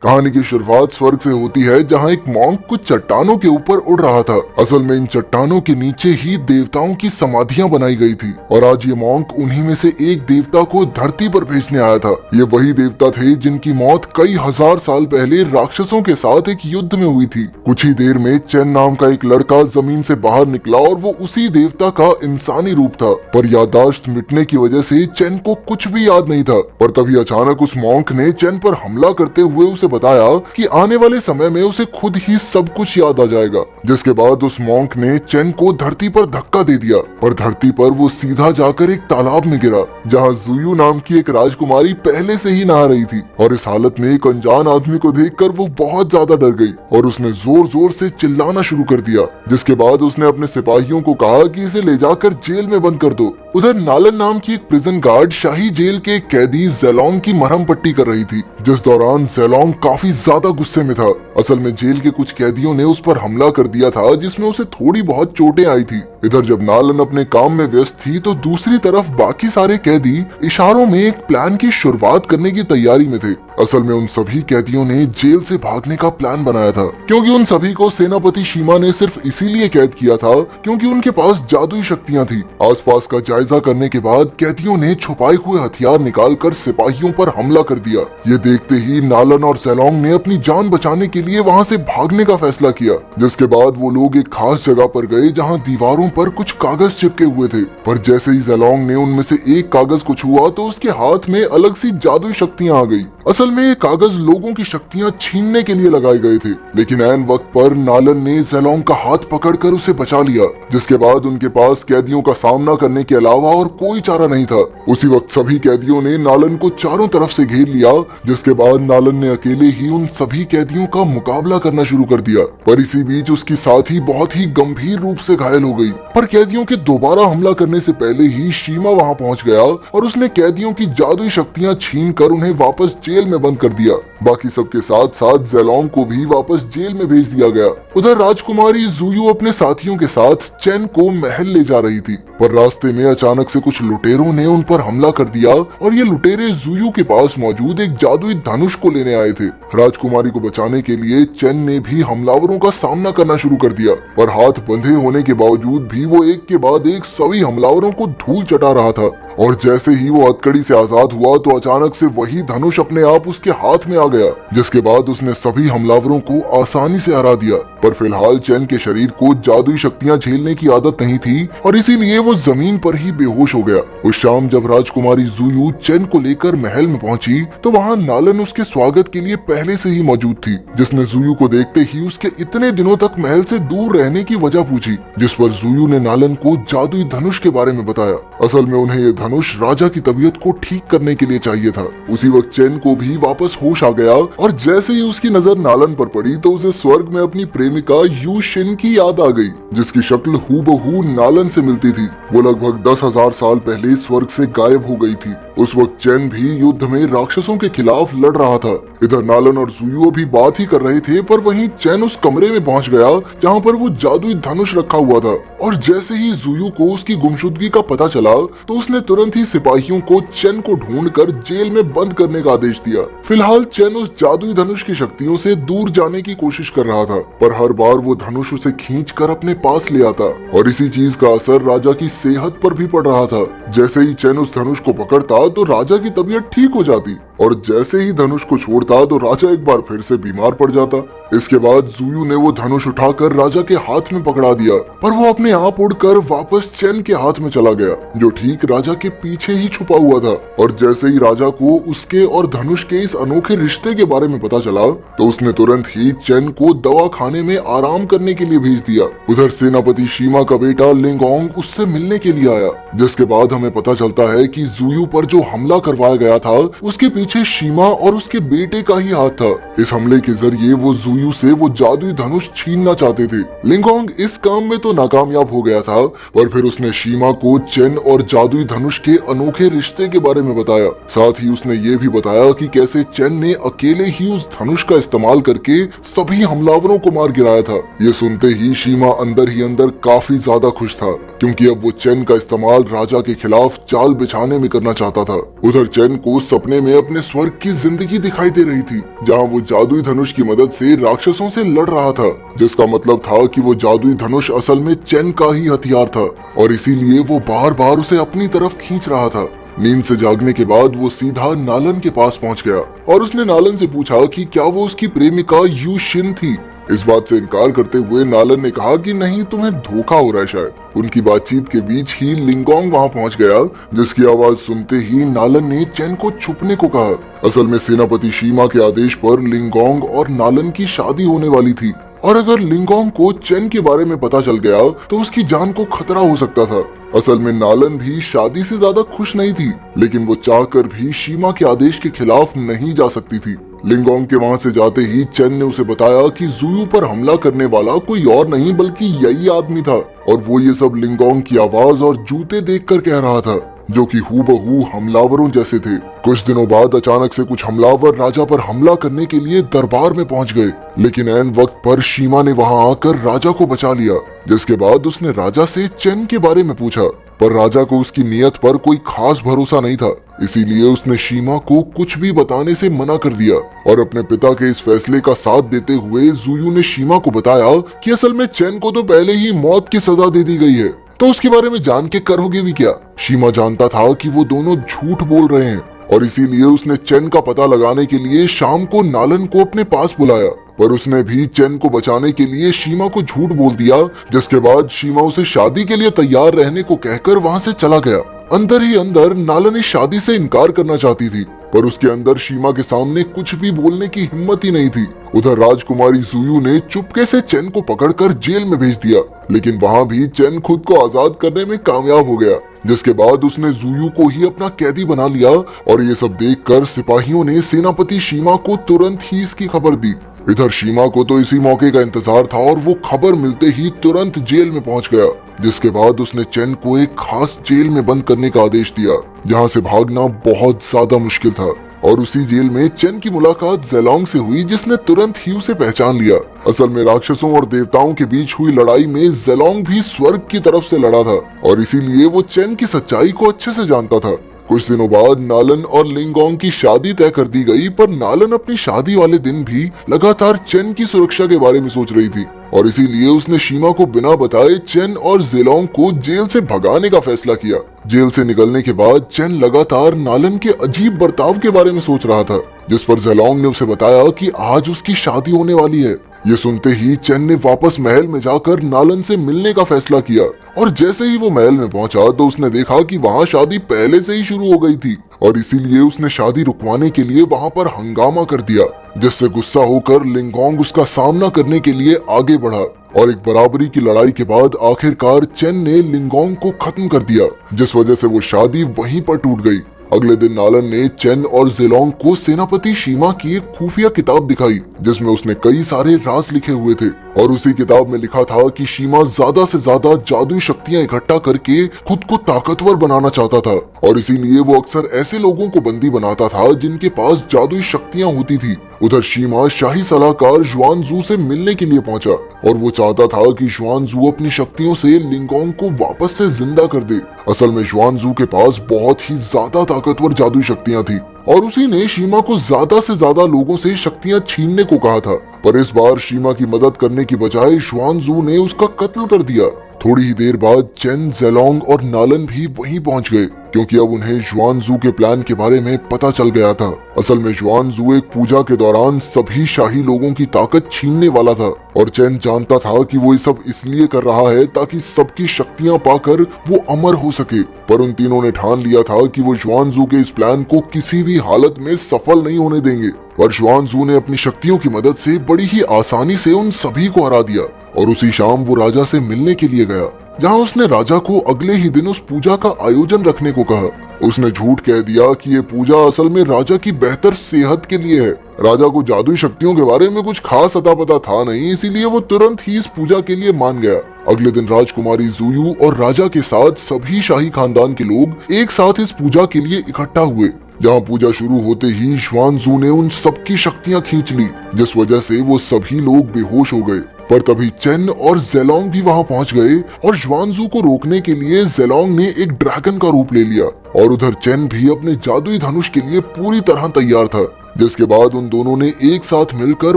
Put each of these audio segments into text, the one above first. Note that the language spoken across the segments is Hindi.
कहानी की शुरुआत स्वर्ग से होती है, जहाँ एक मॉन्क कुछ चट्टानों के ऊपर उड़ रहा था। असल में इन चट्टानों के नीचे ही देवताओं की समाधियां बनाई गई थी और आज ये मॉन्क उन्हीं में से एक देवता को धरती पर भेजने आया था। ये वही देवता थे जिनकी मौत कई हजार साल पहले राक्षसों के साथ एक युद्ध में हुई थी। कुछ ही देर में चेन नाम का एक लड़का जमीन से बाहर निकला और वो उसी देवता का इंसानी रूप था, पर याददाश्त मिटने की वजह से चेन को कुछ भी याद नहीं था। पर तभी अचानक उस मॉन्क ने चेन पर हमला करते हुए उसे बताया कि आने वाले समय में उसे खुद ही सब कुछ याद आ जाएगा। जिसके बाद उस मॉन्क ने चेन को धरती पर धक्का दे दिया, पर धरती पर वो सीधा जाकर एक तालाब में गिरा, जहाँ जुयू नाम की एक राजकुमारी पहले से ही नहा रही थी। और इस हालत में एक अनजान आदमी को देखकर वो बहुत ज्यादा डर गई और उसने जोर जोर से चिल्लाना शुरू कर दिया। जिसके बाद उसने अपने सिपाहियों को कहा कि इसे ले जाकर जेल में बंद कर दो। उधर नालन नाम की एक प्रिजन गार्ड शाही जेल के कैदी जेलोंग की मरहम पट्टी कर रही थी, जिस दौरान जेलोंग काफी ज्यादा गुस्से में था। असल में जेल के कुछ कैदियों ने उस पर हमला कर दिया था, जिसमें उसे थोड़ी बहुत चोटें आई थी। इधर जब नालन अपने काम में व्यस्त थी तो दूसरी तरफ बाकी सारे कैदी इशारों में एक प्लान की शुरुआत करने की तैयारी में थे। असल में उन सभी कैदियों ने जेल से भागने का प्लान बनाया था, क्योंकि उन सभी को सेनापति शीमा ने सिर्फ इसीलिए कैद किया था क्योंकि उनके पास जादुई शक्तियां थी। आसपास का जायजा करने के बाद कैदियों ने छुपाए हुए हथियार निकालकर सिपाहियों पर हमला कर दिया। ये देखते ही नालन और जेलोंग ने अपनी जान बचाने के लिए वहाँ से भागने का फैसला किया। जिसके बाद वो लोग एक खास जगह पर गए जहाँ दीवारों पर कुछ कागज चिपके हुए थे, पर जैसे ही जेलोंग ने उनमें से एक कागज को छुआ तो उसके हाथ में अलग सी जादुई शक्तियां आ गई। असल में ये कागज लोगों की शक्तियां छीनने के लिए लगाए गए थे, लेकिन ऐन वक्त पर नालन ने जेलोंग का हाथ पकड़कर उसे बचा लिया। जिसके बाद उनके पास कैदियों का सामना करने के अलावा और कोई चारा नहीं था। उसी वक्त सभी कैदियों ने नालन को चारों तरफ से घेर लिया। जिसके बाद नालन ने अकेले ही उन सभी कैदियों का मुकाबला करना शुरू कर दिया, पर इसी बीच उसकी साथी बहुत ही गंभीर रूप से घायल हो गई। पर कैदियों के दोबारा हमला करने से पहले ही शीमा वहां पहुंच गया और उसने कैदियों की जादुई शक्तियां छीनकर उन्हें वापस जेल में बंद कर दिया। बाकी सबके साथ साथ जेलोंग को भी वापस जेल में भेज दिया गया। उधर राजकुमारी जुयू अपने साथियों के साथ चेन को महल ले जा रही थी, पर रास्ते में अचानक से कुछ लुटेरों ने उन पर हमला कर दिया और ये लुटेरे जुयू के पास मौजूद एक जादुई धनुष को लेने आए थे। राजकुमारी को बचाने के लिए चेन ने भी हमलावरों का सामना करना शुरू कर दिया, पर हाथ बंधे होने के बावजूद भी वो एक के बाद एक सभी हमलावरों को धूल चटा रहा था। और जैसे ही वो हथकड़ी से आजाद हुआ तो अचानक से वही धनुष अपने आप उसके हाथ में आ गया, जिसके बाद उसने सभी हमलावरों को आसानी से हरा दिया। पर फिलहाल चेन के शरीर को जादुई शक्तियां झेलने की आदत नहीं थी और इसीलिए वो जमीन पर ही बेहोश हो गया। उस शाम जब राजकुमारी जुयू चेन को लेकर महल में पहुंची तो वहाँ नालन उसके स्वागत के लिए पहले से ही मौजूद थी, जिसने जुयू को देखते ही उसके इतने दिनों तक महल से दूर रहने की वजह पूछी। जिस पर जुयू ने नालन को जादुई धनुष के बारे में बताया। असल में उन्हें ये धनुष राजा की तबीयत को ठीक करने के लिए चाहिए था। उसी वक्त चेन को भी वापस होश आ गया और जैसे ही उसकी नजर नालन पर पड़ी तो उसे स्वर्ग में अपनी प्रेमिका यू शिन की याद आ गई, जिसकी शक्ल हूबहू नालन से मिलती थी। वो लगभग 10,000 साल पहले स्वर्ग से गायब हो गई थी। उस वक्त चेन भी युद्ध में राक्षसों के खिलाफ लड़ रहा था। इधर नालन और जुयू भी बात ही कर रहे थे, पर वहीं चेन उस कमरे में पहुंच गया जहां पर वो जादुई धनुष रखा हुआ था। और जैसे ही जुयू को उसकी गुमशुदगी का पता चला तो उसने तुरंत ही सिपाहियों को चेन को ढूंढकर जेल में बंद करने का आदेश दिया। फिलहाल चेन उस जादुई धनुष की शक्तियों से दूर जाने की कोशिश कर रहा था, पर हर बार वो धनुष उसे खींचकर अपने पास ले आता और इसी चीज का असर राजा की सेहत पर भी पड़ रहा था। जैसे ही चेन उस धनुष को पकड़ता तो राजा की तबीयत ठीक हो जाती और जैसे ही धनुष को छोड़ता तो राजा एक बार फिर से बीमार पड़ जाता। इसके बाद जुयू ने वो धनुष उठाकर राजा के हाथ में पकड़ा दिया, पर वो अपने आप उड़कर वापस चेन के हाथ में चला गया, जो ठीक राजा के पीछे ही छुपा हुआ था। और जैसे ही राजा को उसके और धनुष के इस अनोखे रिश्ते के बारे में पता चला तो उसने तुरंत ही चेन को दवा खाने में आराम करने के लिए भेज दिया। उधर सेनापति शीमा का बेटा लिंगोंग उससे मिलने के लिए आया, जिसके बाद हमें पता चलता है कि जुयू पर जो हमला करवाया गया था उसके पीछे शीमा और उसके बेटे का ही हाथ था। इस हमले के जरिए वो जुयू से वो जादुई धनुष छीनना चाहते थे। लिंगोंग इस काम में तो नाकामयाब हो गया था, पर फिर उसने शीमा को चेन और जादुई धनुष के अनोखे रिश्ते के बारे में बताया। साथ ही उसने ये भी बताया कि कैसे चेन ने अकेले ही उस धनुष का इस्तेमाल करके सभी हमलावरों को मार गिराया था। ये सुनते ही शीमा अंदर ही अंदर काफी ज्यादा खुश था, क्योंकि अब वो चेन का इस्तेमाल राजा के खिलाफ चाल बिछाने में करना चाहता था। उधर चेन को सपने में अपने सामने स्वर्ग की जिंदगी दिखाई दे रही थी, जहाँ वो जादुई धनुष की मदद से राक्षसों से लड़ रहा था, जिसका मतलब था कि वो जादुई धनुष असल में चेन का ही हथियार था और इसीलिए वो बार बार उसे अपनी तरफ खींच रहा था। नींद से जागने के बाद वो सीधा नालन के पास पहुंच गया और उसने नालन से पूछा कि क्या वो उसकी प्रेमिका यू शिन थी। इस बात से इनकार करते हुए नालन ने कहा कि नहीं, तुम्हें धोखा हो रहा है शायद। उनकी बातचीत के बीच ही लिंगोंग वहां पहुंच गया, जिसकी आवाज सुनते ही नालन ने चेन को छुपने को कहा। असल में सेनापति शीमा के आदेश पर लिंगोंग और नालन की शादी होने वाली थी और अगर लिंगोंग को चेन के बारे में पता चल गया तो उसकी जान को खतरा हो सकता था। असल में नालन भी शादी से ज्यादा खुश नहीं थी, लेकिन वो चाहकर भी शीमा के आदेश के खिलाफ नहीं जा सकती थी। लिंगोंग के वहां से जाते ही चेन ने उसे बताया कि जुयू पर हमला करने वाला कोई और नहीं बल्कि यही आदमी था और वो ये सब लिंगोंग की आवाज और जूते देखकर कह रहा था, जो कि हूबहू हमलावरों जैसे थे। कुछ दिनों बाद अचानक से कुछ हमलावर राजा पर हमला करने के लिए दरबार में पहुंच गए, लेकिन ऐन वक्त पर शीमा ने वहां आकर राजा को बचा लिया, जिसके बाद उसने राजा से चेन के बारे में पूछा, पर राजा को उसकी नीयत पर कोई खास भरोसा नहीं था, इसीलिए उसने शीमा को कुछ भी बताने से मना कर दिया और अपने पिता के इस फैसले का साथ देते हुए जुयू ने शीमा को बताया कि असल में चेन को तो पहले ही मौत की सजा दे दी गई है, तो उसके बारे में जान के करोगे भी क्या। शीमा जानता था कि वो दोनों झूठ बोल रहे हैं और इसीलिए उसने चेन का पता लगाने के लिए शाम को नालन को अपने पास बुलाया, पर उसने भी चेन को बचाने के लिए शीमा को झूठ बोल दिया, जिसके बाद शीमा उसे शादी के लिए तैयार रहने को कहकर वहां से चला गया। अंदर ही अंदर नालन इस शादी से इनकार करना चाहती थी, पर उसके अंदर शीमा के सामने कुछ भी बोलने की हिम्मत ही नहीं थी। उधर राजकुमारी जुयू ने चुपके से चेन को पकड़कर जेल में भेज दिया, लेकिन वहां भी चेन खुद को आजाद करने में कामयाब हो गया, जिसके बाद उसने जुयू को ही अपना कैदी बना लिया और ये सब देखकर सिपाहियों ने सेनापति शीमा को तुरंत ही इसकी खबर दी। इधर शीमा को तो इसी मौके का इंतजार था और वो खबर मिलते ही तुरंत जेल में पहुंच गया, जिसके बाद उसने चेन को एक खास जेल में बंद करने का आदेश दिया, जहां से भागना बहुत ज्यादा मुश्किल था। और उसी जेल में चेन की मुलाकात ज़ेलोंग से हुई, जिसने तुरंत ही उसे पहचान लिया। असल में राक्षसों और देवताओं के बीच हुई लड़ाई में ज़ेलोंग भी स्वर्ग की तरफ से लड़ा था और इसीलिए वो चेन की सच्चाई को अच्छे से जानता था। कुछ दिनों बाद नालन और लिंगोंग की शादी तय कर दी गई, पर नालन अपनी शादी वाले दिन भी लगातार चेन की सुरक्षा के बारे में सोच रही थी और इसीलिए उसने शीमा को बिना बताए चेन और ज़ेलोंग को जेल से भगाने का फैसला किया। जेल से निकलने के बाद चेन लगातार नालन के अजीब बर्ताव के बारे में सोच रहा था, जिस पर ज़ेलोंग ने उसे बताया कि आज उसकी शादी होने वाली है। ये सुनते ही चेन ने वापस महल में जाकर नालन से मिलने का फैसला किया और जैसे ही वो महल में पहुंचा तो उसने देखा कि वहां शादी पहले से ही शुरू हो गई थी और इसीलिए उसने शादी रुकवाने के लिए वहां पर हंगामा कर दिया, जिससे गुस्सा होकर लिंगोंग उसका सामना करने के लिए आगे बढ़ा और एक बराबरी की लड़ाई के बाद आखिरकार चेन ने लिंगोंग को खत्म कर दिया, जिस वजह से वो शादी वहीं पर टूट गई। अगले दिन नालन ने चेन और ज़ेलोंग को सेनापति शीमा की एक खुफिया किताब दिखाई, जिसमें उसने कई सारे राज लिखे हुए थे और उसी किताब में लिखा था कि शीमा ज्यादा से ज्यादा जादुई शक्तियां इकट्ठा करके खुद को ताकतवर बनाना चाहता था और इसीलिए वो अक्सर ऐसे लोगों को बंदी बनाता था जिनके पास जादुई शक्तियां होती थी। उधर शीमा शाही सलाहकार जुआनजू से मिलने के लिए पहुंचा और वो चाहता था कि जुआनजू अपनी शक्तियों से लिंगोंग को वापस से जिंदा कर दे। असल में जुआनजू के पास बहुत ही ज्यादा ताकतवर जादुई शक्तियां थी और उसी ने शीमा को ज्यादा से ज्यादा लोगों से शक्तियां छीनने को कहा था, पर इस बार शीमा की मदद करने की बजाय जुआनजू ने उसका कत्ल कर दिया। थोड़ी ही देर बाद चेन, ज़ेलोंग और नालन भी वहीं पहुंच गए, क्योंकि अब उन्हें जुआनजू के प्लान के बारे में पता चल गया था। असल में जुआनजू एक पूजा के दौरान सभी शाही लोगों की ताकत छीनने वाला था और चेन जानता था कि वो ये सब इसलिए कर रहा है ताकि सबकी शक्तियां पाकर वो अमर हो सके, पर उन तीनों ने ठान लिया था कि वो जुआनजू के इस प्लान को किसी भी हालत में सफल नहीं होने देंगे। पर जुआनजू ने अपनी शक्तियों की मदद से बड़ी ही आसानी से उन सभी को हरा दिया और उसी शाम वो राजा से मिलने के लिए गया, जहां उसने राजा को अगले ही दिन उस पूजा का आयोजन रखने को कहा। उसने झूठ कह दिया कि ये पूजा असल में राजा की बेहतर सेहत के लिए है। राजा को जादुई शक्तियों के बारे में कुछ खास अता पता था नहीं, इसीलिए वो तुरंत ही इस पूजा के लिए मान गया। अगले दिन राजकुमारी जुयू और राजा के साथ सभी शाही खानदान के लोग एक साथ इस पूजा के लिए इकट्ठा हुए, जहां पूजा शुरू होते ही जुआनजू ने उन सबकी शक्तियां खींच ली, जिस वजह से वो सभी लोग बेहोश हो गए पर तभी चेन और जेलोंग भी वहां पहुंच गए और ज्वांजू को रोकने के लिए जेलोंग ने एक ड्रैगन का रूप ले लिया और उधर चेन भी अपने जादुई धनुष के लिए पूरी तरह तैयार था। जिसके बाद उन दोनों ने एक साथ मिलकर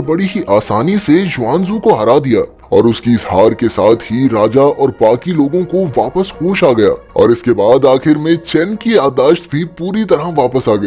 बड़ी ही आसानी से ज्वांजू को हरा दिया और उसकी इस हार के साथ ही राजा और बाकी लोगों को वापस होश आ गया और इसके बाद आखिर में चेन की याददाश्त भी पूरी तरह वापस आ गई।